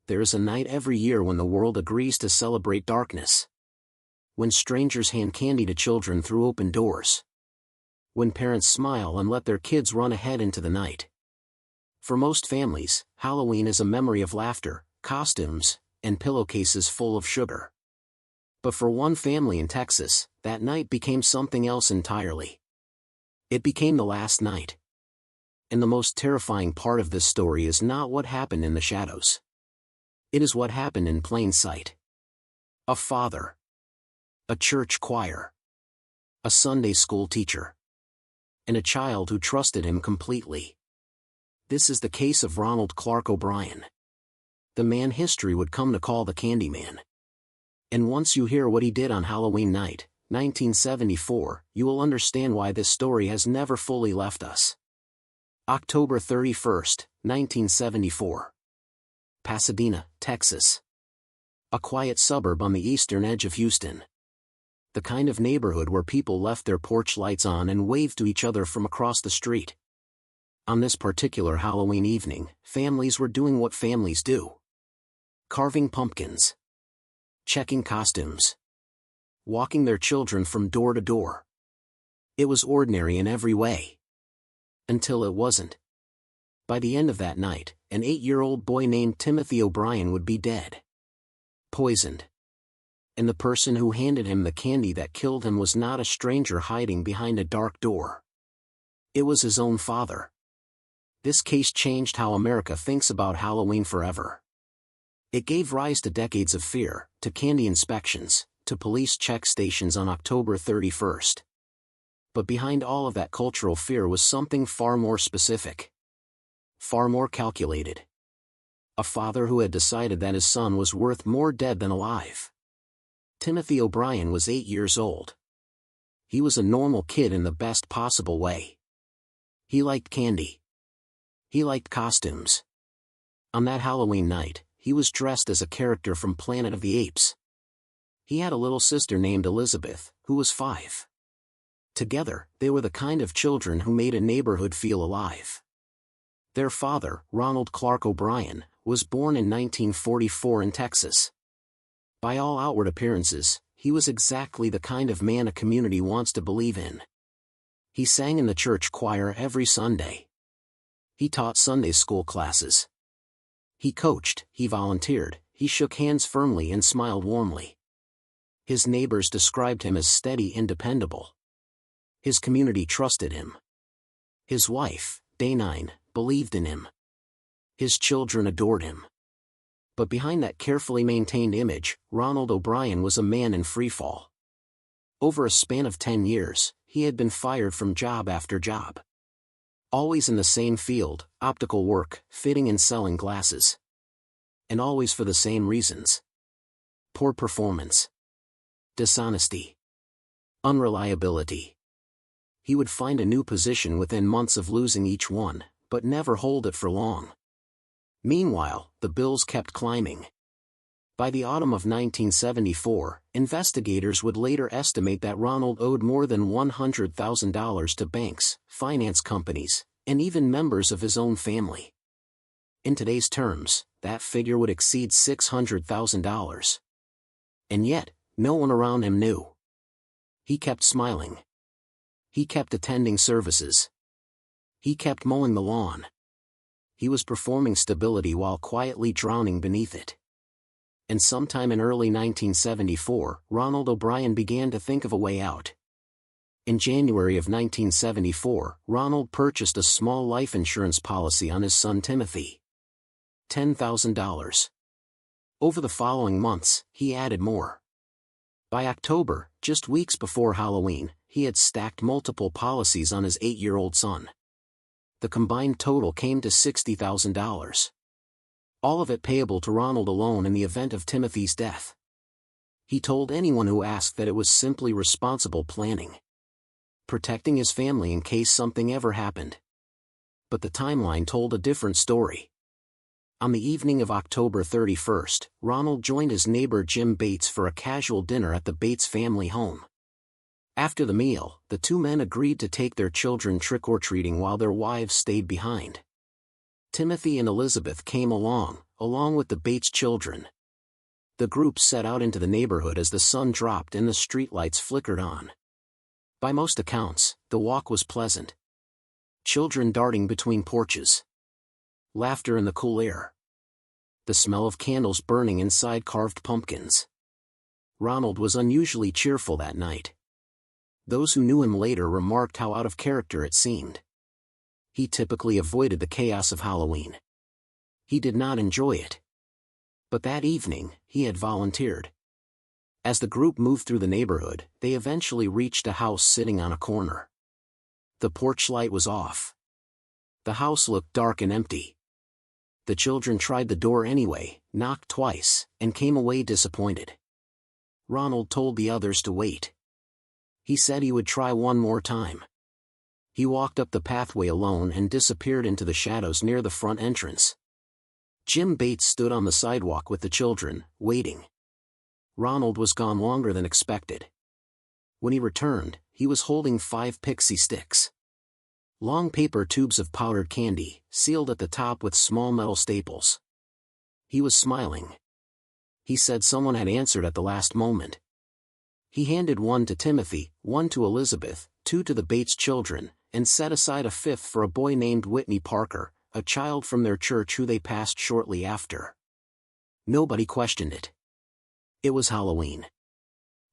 There is a night every year when the world agrees to celebrate darkness. When strangers hand candy to children through open doors. When parents smile and let their kids run ahead into the night. For most families, Halloween is a memory of laughter, costumes, and pillowcases full of sugar. But for one family in Texas, that night became something else entirely. It became the last night. And the most terrifying part of this story is not what happened in the shadows. It is what happened in plain sight. A father. A church choir. A Sunday school teacher. And a child who trusted him completely. This is the case of Ronald Clark O'Brien. The man history would come to call the Candyman. And once you hear what he did on Halloween night, 1974, you will understand why this story has never fully left us. October 31st, 1974. Pasadena, Texas. A quiet suburb on the eastern edge of Houston. The kind of neighborhood where people left their porch lights on and waved to each other from across the street. On this particular Halloween evening, families were doing what families do. Carving pumpkins. Checking costumes. Walking their children from door to door. It was ordinary in every way. Until it wasn't. By the end of that night, an 8-year-old boy named Timothy O'Brien would be dead. Poisoned. And the person who handed him the candy that killed him was not a stranger hiding behind a dark door. It was his own father. This case changed how America thinks about Halloween forever. It gave rise to decades of fear, to candy inspections, to police check stations on October 31st. But behind all of that cultural fear was something far more specific. Far more calculated. A father who had decided that his son was worth more dead than alive. Timothy O'Brien was 8 years old. He was a normal kid in the best possible way. He liked candy. He liked costumes. On that Halloween night, he was dressed as a character from Planet of the Apes. He had a little sister named Elizabeth, who was 5. Together, they were the kind of children who made a neighborhood feel alive. Their father, Ronald Clark O'Brien, was born in 1944 in Texas. By all outward appearances, he was exactly the kind of man a community wants to believe in. He sang in the church choir every Sunday. He taught Sunday school classes. He coached, he volunteered, he shook hands firmly and smiled warmly. His neighbors described him as steady and dependable. His community trusted him. His wife, Danine, believed in him. His children adored him. But behind that carefully maintained image, Ronald O'Brien was a man in freefall. Over a span of 10 years, he had been fired from job after job. Always in the same field, optical work, fitting and selling glasses. And always for the same reasons. Poor performance. Dishonesty. Unreliability. He would find a new position within months of losing each one, but never hold it for long. Meanwhile, the bills kept climbing. By the autumn of 1974, investigators would later estimate that Ronald owed more than $100,000 to banks, finance companies, and even members of his own family. In today's terms, that figure would exceed $600,000. And yet, no one around him knew. He kept smiling. He kept attending services. He kept mowing the lawn. He was performing stability while quietly drowning beneath it. And sometime in early 1974, Ronald O'Brien began to think of a way out. In January of 1974, Ronald purchased a small life insurance policy on his son Timothy. $10,000. Over the following months, he added more. By October, just weeks before Halloween, he had stacked multiple policies on his 8-year-old son. The combined total came to $60,000. All of it payable to Ronald alone in the event of Timothy's death. He told anyone who asked that it was simply responsible planning. Protecting his family in case something ever happened. But the timeline told a different story. On the evening of October 31st, Ronald joined his neighbor Jim Bates for a casual dinner at the Bates family home. After the meal, the two men agreed to take their children trick-or-treating while their wives stayed behind. Timothy and Elizabeth came along, along with the Bates children. The group set out into the neighborhood as the sun dropped and the streetlights flickered on. By most accounts, the walk was pleasant. Children darting between porches. Laughter in the cool air. The smell of candles burning inside carved pumpkins. Ronald was unusually cheerful that night. Those who knew him later remarked how out of character it seemed. He typically avoided the chaos of Halloween. He did not enjoy it. But that evening, he had volunteered. As the group moved through the neighborhood, they eventually reached a house sitting on a corner. The porch light was off. The house looked dark and empty. The children tried the door anyway, knocked twice, and came away disappointed. Ronald told the others to wait. He said he would try one more time. He walked up the pathway alone and disappeared into the shadows near the front entrance. Jim Bates stood on the sidewalk with the children, waiting. Ronald was gone longer than expected. When he returned, he was holding 5 pixie sticks. Long paper tubes of powdered candy, sealed at the top with small metal staples. He was smiling. He said someone had answered at the last moment. He handed one to Timothy, one to Elizabeth, 2 to the Bates children, and set aside a 5th for a boy named Whitney Parker, a child from their church who they passed shortly after. Nobody questioned it. It was Halloween.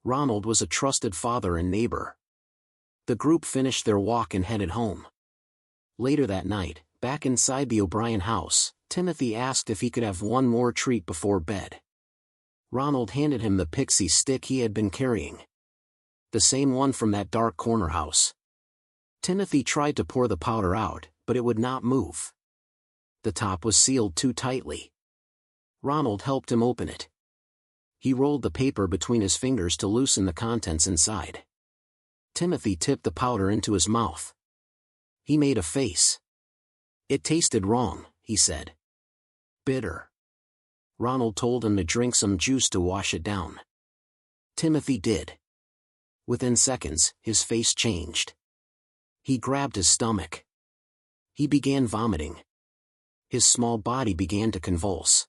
Ronald was a trusted father and neighbor. The group finished their walk and headed home. Later that night, back inside the O'Brien house, Timothy asked if he could have one more treat before bed. Ronald handed him the pixie stick he had been carrying. The same one from that dark corner house. Timothy tried to pour the powder out, but it would not move. The top was sealed too tightly. Ronald helped him open it. He rolled the paper between his fingers to loosen the contents inside. Timothy tipped the powder into his mouth. He made a face. It tasted wrong, he said. Bitter. Ronald told him to drink some juice to wash it down. Timothy did. Within seconds, his face changed. He grabbed his stomach. He began vomiting. His small body began to convulse.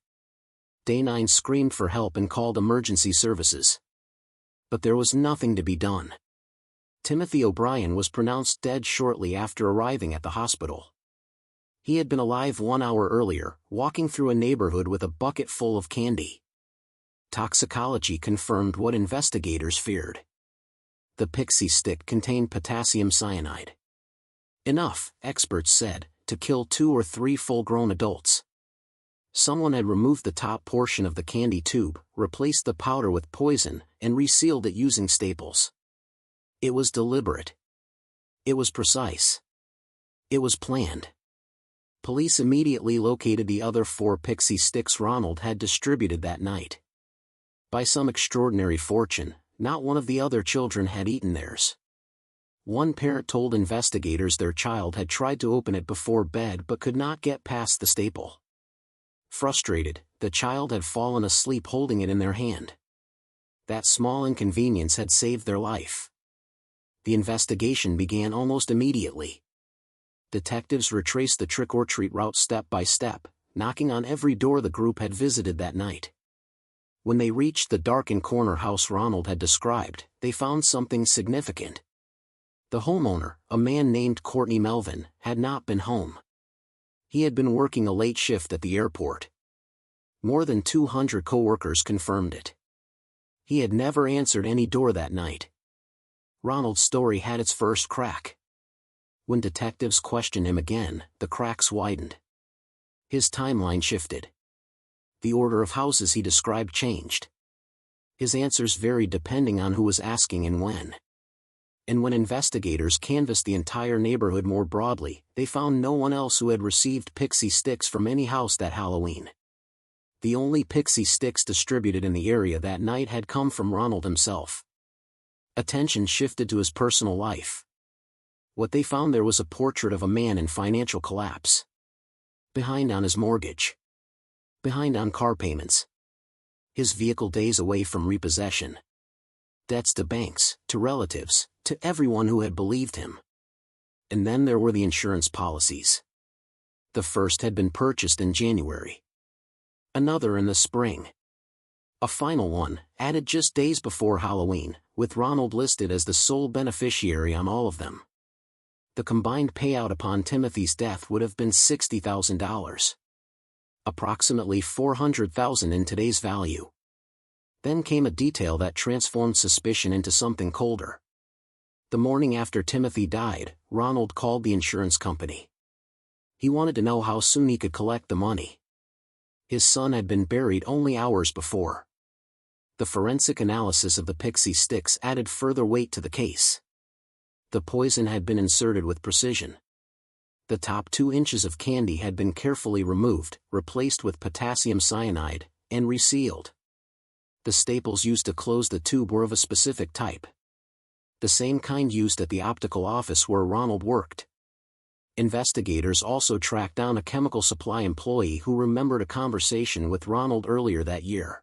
Day 9 screamed for help and called emergency services. But there was nothing to be done. Timothy O'Brien was pronounced dead shortly after arriving at the hospital. He had been alive 1 hour earlier, walking through a neighborhood with a bucket full of candy. Toxicology confirmed what investigators feared. The pixie stick contained potassium cyanide. Enough, experts said, to kill 2 or 3 full-grown adults. Someone had removed the top portion of the candy tube, replaced the powder with poison, and resealed it using staples. It was deliberate. It was precise. It was planned. Police immediately located the other 4 pixie sticks Ronald had distributed that night. By some extraordinary fortune, not one of the other children had eaten theirs. One parent told investigators their child had tried to open it before bed but could not get past the staple. Frustrated, the child had fallen asleep holding it in their hand. That small inconvenience had saved their life. The investigation began almost immediately. Detectives retraced the trick-or-treat route step by step, knocking on every door the group had visited that night. When they reached the darkened corner house Ronald had described, they found something significant. The homeowner, a man named Courtney Melvin, had not been home. He had been working a late shift at the airport. More than 200 co-workers confirmed it. He had never answered any door that night. Ronald's story had its first crack. When detectives questioned him again, the cracks widened. His timeline shifted. The order of houses he described changed. His answers varied depending on who was asking and when. And when investigators canvassed the entire neighborhood more broadly, they found no one else who had received pixie sticks from any house that Halloween. The only pixie sticks distributed in the area that night had come from Ronald himself. Attention shifted to his personal life. What they found there was a portrait of a man in financial collapse. Behind on his mortgage. Behind on car payments. His vehicle days away from repossession. Debts to banks, to relatives, to everyone who had believed him. And then there were the insurance policies. The first had been purchased in January. Another in the spring. A final one, added just days before Halloween, with Ronald listed as the sole beneficiary on all of them. The combined payout upon Timothy's death would have been $60,000. Approximately $400,000 in today's value. Then came a detail that transformed suspicion into something colder. The morning after Timothy died, Ronald called the insurance company. He wanted to know how soon he could collect the money. His son had been buried only hours before. The forensic analysis of the pixie sticks added further weight to the case. The poison had been inserted with precision. The top 2 inches of candy had been carefully removed, replaced with potassium cyanide, and resealed. The staples used to close the tube were of a specific type. The same kind used at the optical office where Ronald worked. Investigators also tracked down a chemical supply employee who remembered a conversation with Ronald earlier that year.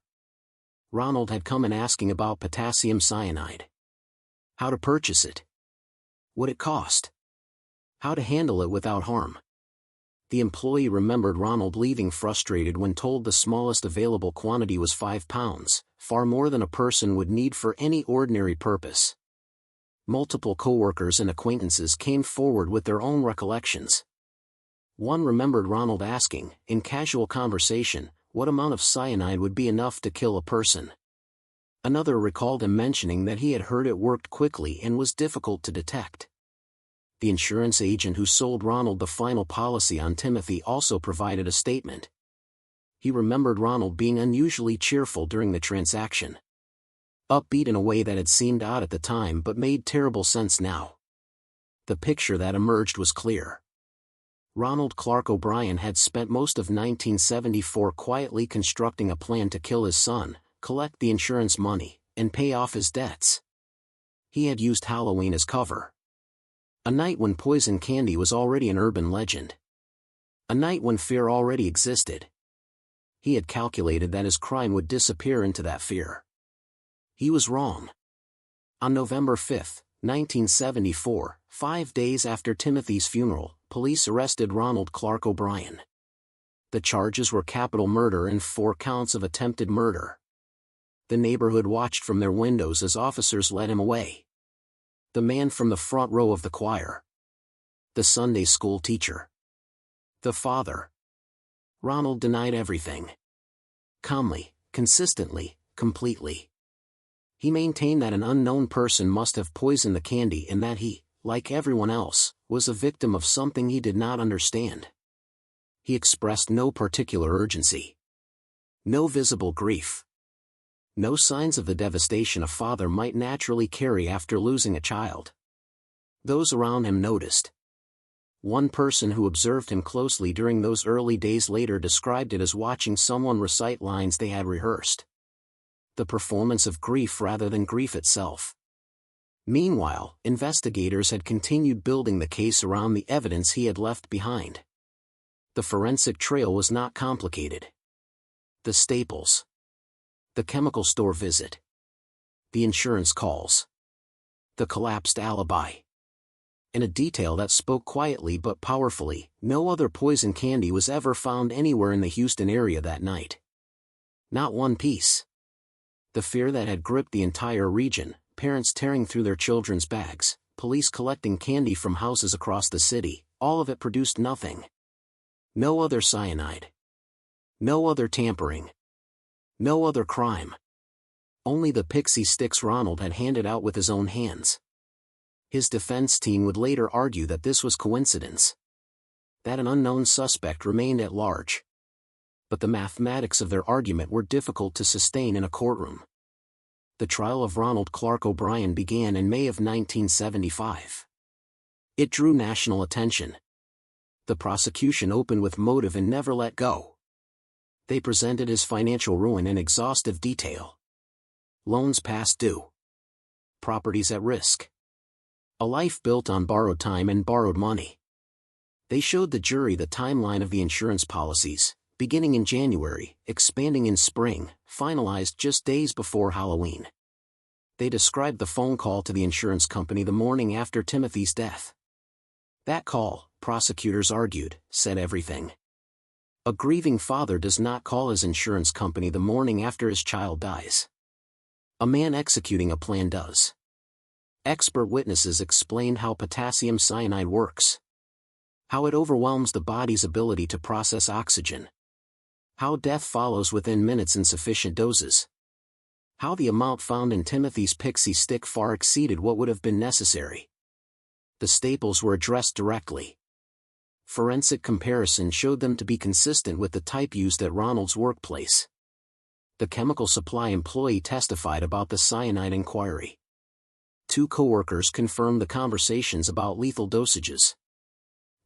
Ronald had come in asking about potassium cyanide. How to purchase it. What it cost. How to handle it without harm. The employee remembered Ronald leaving frustrated when told the smallest available quantity was 5 pounds, far more than a person would need for any ordinary purpose. Multiple coworkers and acquaintances came forward with their own recollections. One remembered Ronald asking, in casual conversation, what amount of cyanide would be enough to kill a person. Another recalled him mentioning that he had heard it worked quickly and was difficult to detect. The insurance agent who sold Ronald the final policy on Timothy also provided a statement. He remembered Ronald being unusually cheerful during the transaction. Upbeat in a way that had seemed odd at the time but made terrible sense now. The picture that emerged was clear. Ronald Clark O'Brien had spent most of 1974 quietly constructing a plan to kill his son, collect the insurance money, and pay off his debts. He had used Halloween as cover. A night when poison candy was already an urban legend. A night when fear already existed. He had calculated that his crime would disappear into that fear. He was wrong. On November 5, 1974, 5 days after Timothy's funeral, police arrested Ronald Clark O'Brien. The charges were capital murder and 4 counts of attempted murder. The neighborhood watched from their windows as officers led him away. The man from the front row of the choir. The Sunday school teacher. The father. Ronald denied everything. Calmly, consistently, completely. He maintained that an unknown person must have poisoned the candy and that he, like everyone else, was a victim of something he did not understand. He expressed no particular urgency. No visible grief. No signs of the devastation a father might naturally carry after losing a child. Those around him noticed. One person who observed him closely during those early days later described it as watching someone recite lines they had rehearsed. The performance of grief rather than grief itself. Meanwhile, investigators had continued building the case around the evidence he had left behind. The forensic trail was not complicated. The staples. The chemical store visit. The insurance calls. The collapsed alibi. In a detail that spoke quietly but powerfully, no other poison candy was ever found anywhere in the Houston area that night. Not one piece. The fear that had gripped the entire region, parents tearing through their children's bags, police collecting candy from houses across the city, all of it produced nothing. No other cyanide. No other tampering. No other crime. Only the pixie sticks Ronald had handed out with his own hands. His defense team would later argue that this was coincidence. That an unknown suspect remained at large. But the mathematics of their argument were difficult to sustain in a courtroom. The trial of Ronald Clark O'Brien began in May of 1975. It drew national attention. The prosecution opened with motive and never let go. They presented his financial ruin in exhaustive detail. Loans past due. Properties at risk. A life built on borrowed time and borrowed money. They showed the jury the timeline of the insurance policies, beginning in January, expanding in spring, finalized just days before Halloween. They described the phone call to the insurance company the morning after Timothy's death. That call, prosecutors argued, said everything. A grieving father does not call his insurance company the morning after his child dies. A man executing a plan does. Expert witnesses explained how potassium cyanide works. How it overwhelms the body's ability to process oxygen. How death follows within minutes in sufficient doses. How the amount found in Timothy's pixie stick far exceeded what would have been necessary. The staples were addressed directly. Forensic comparison showed them to be consistent with the type used at Ronald's workplace. The chemical supply employee testified about the cyanide inquiry. 2 coworkers confirmed the conversations about lethal dosages.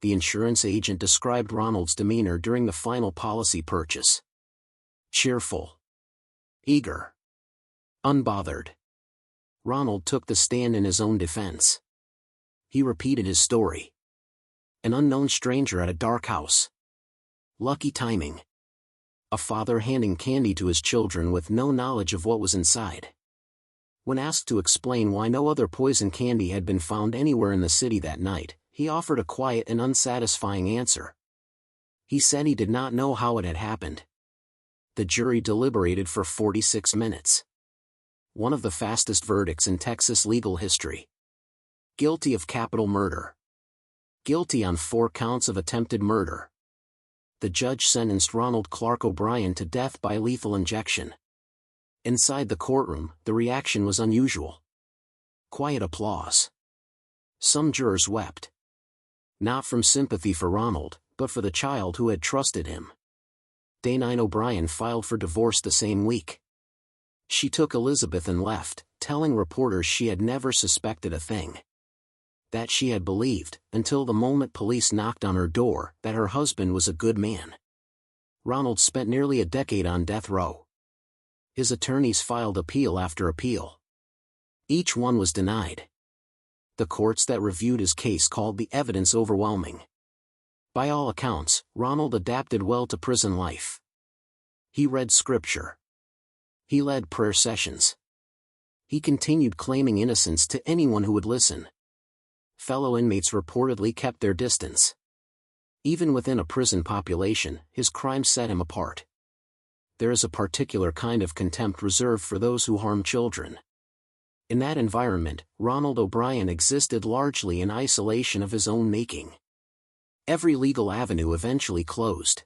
The insurance agent described Ronald's demeanor during the final policy purchase. Cheerful. Eager. Unbothered. Ronald took the stand in his own defense. He repeated his story. An unknown stranger at a dark house. Lucky timing. A father handing candy to his children with no knowledge of what was inside. When asked to explain why no other poison candy had been found anywhere in the city that night, he offered a quiet and unsatisfying answer. He said he did not know how it had happened. The jury deliberated for 46 minutes. One of the fastest verdicts in Texas legal history. Guilty of capital murder. Guilty on 4 counts of attempted murder. The judge sentenced Ronald Clark O'Brien to death by lethal injection. Inside the courtroom, the reaction was unusual. Quiet applause. Some jurors wept. Not from sympathy for Ronald, but for the child who had trusted him. Danine O'Brien filed for divorce the same week. She took Elizabeth and left, telling reporters she had never suspected a thing. That she had believed, until the moment police knocked on her door, that her husband was a good man. Ronald spent nearly a decade on death row. His attorneys filed appeal after appeal. Each one was denied. The courts that reviewed his case called the evidence overwhelming. By all accounts, Ronald adapted well to prison life. He read scripture. He led prayer sessions. He continued claiming innocence to anyone who would listen. Fellow inmates reportedly kept their distance. Even within a prison population, his crimes set him apart. There is a particular kind of contempt reserved for those who harm children. In that environment, Ronald O'Brien existed largely in isolation of his own making. Every legal avenue eventually closed.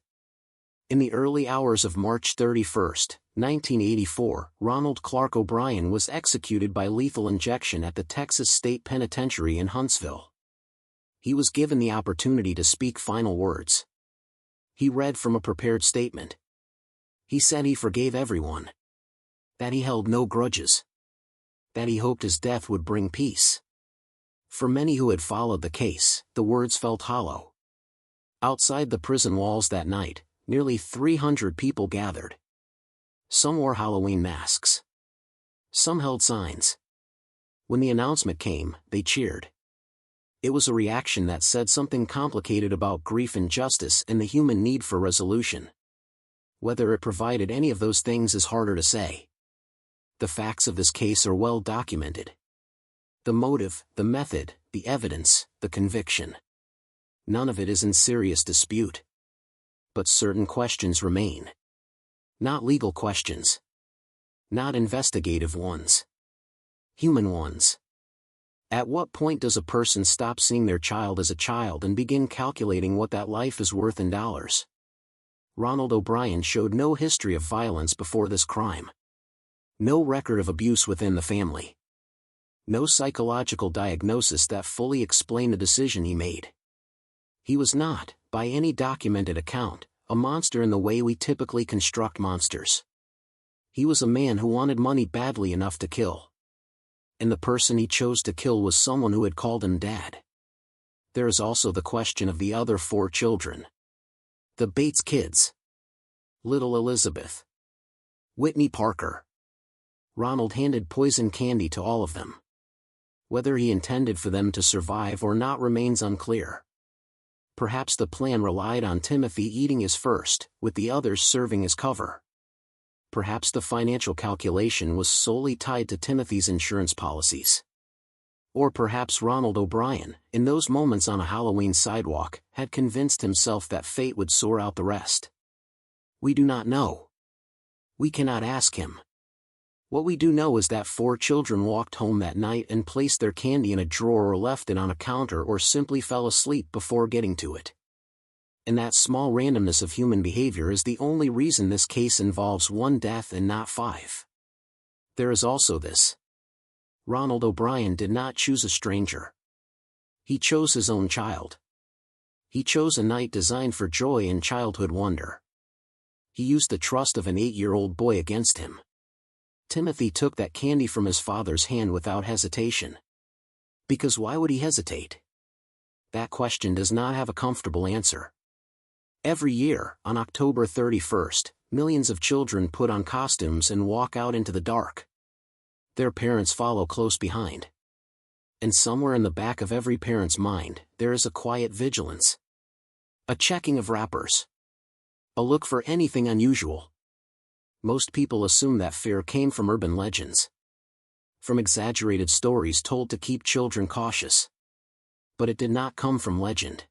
In the early hours of March 31, 1984, Ronald Clark O'Brien was executed by lethal injection at the Texas State Penitentiary in Huntsville. He was given the opportunity to speak final words. He read from a prepared statement. He said he forgave everyone. That he held no grudges. That he hoped his death would bring peace. For many who had followed the case, the words felt hollow. Outside the prison walls that night, nearly 300 people gathered. Some wore Halloween masks. Some held signs. When the announcement came, they cheered. It was a reaction that said something complicated about grief and justice and the human need for resolution. Whether it provided any of those things is harder to say. The facts of this case are well documented. The motive, the method, the evidence, the conviction. None of it is in serious dispute. But certain questions remain. Not legal questions. Not investigative ones. Human ones. At what point does a person stop seeing their child as a child and begin calculating what that life is worth in dollars? Ronald O'Brien showed no history of violence before this crime. No record of abuse within the family. No psychological diagnosis that fully explained the decision he made. He was not, by any documented account, a monster in the way we typically construct monsters. He was a man who wanted money badly enough to kill. And the person he chose to kill was someone who had called him dad. There is also the question of the other 4 children. The Bates kids. Little Elizabeth. Whitney Parker. Ronald handed poison candy to all of them. Whether he intended for them to survive or not remains unclear. Perhaps the plan relied on Timothy eating his first, with the others serving as cover. Perhaps the financial calculation was solely tied to Timothy's insurance policies. Or perhaps Ronald O'Brien, in those moments on a Halloween sidewalk, had convinced himself that fate would sort out the rest. We do not know. We cannot ask him. What we do know is that 4 children walked home that night and placed their candy in a drawer or left it on a counter or simply fell asleep before getting to it. And that small randomness of human behavior is the only reason this case involves 1 death and not 5. There is also this. Ronald O'Brien did not choose a stranger. He chose his own child. He chose a night designed for joy and childhood wonder. He used the trust of an 8-year-old boy against him. Timothy took that candy from his father's hand without hesitation. Because why would he hesitate? That question does not have a comfortable answer. Every year, on October 31st, millions of children put on costumes and walk out into the dark. Their parents follow close behind. And somewhere in the back of every parent's mind, there is a quiet vigilance. A checking of wrappers. A look for anything unusual. Most people assume that fear came from urban legends. From exaggerated stories told to keep children cautious. But it did not come from legend.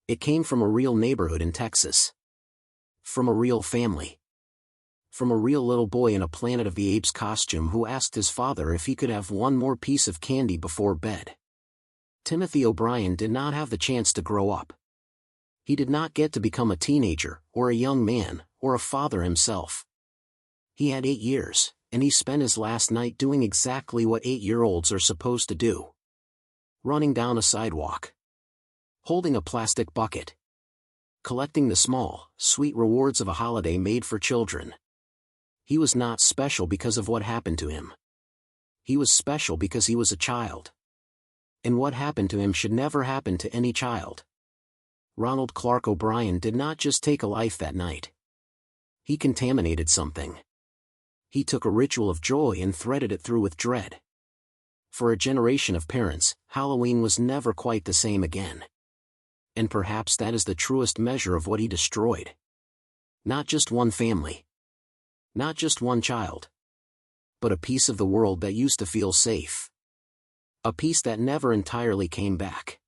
It came from a real neighborhood in Texas. From a real family. From a real little boy in a Planet of the Apes costume who asked his father if he could have one more piece of candy before bed. Timothy O'Brien did not have the chance to grow up. He did not get to become a teenager, or a young man, or a father himself. He had 8 years, and he spent his last night doing exactly what 8-year-olds are supposed to do. Running down a sidewalk. Holding a plastic bucket. Collecting the small, sweet rewards of a holiday made for children. He was not special because of what happened to him. He was special because he was a child. And what happened to him should never happen to any child. Ronald Clark O'Brien did not just take a life that night. He contaminated something. He took a ritual of joy and threaded it through with dread. For a generation of parents, Halloween was never quite the same again. And perhaps that is the truest measure of what he destroyed. Not just one family. Not just one child. But a piece of the world that used to feel safe. A piece that never entirely came back.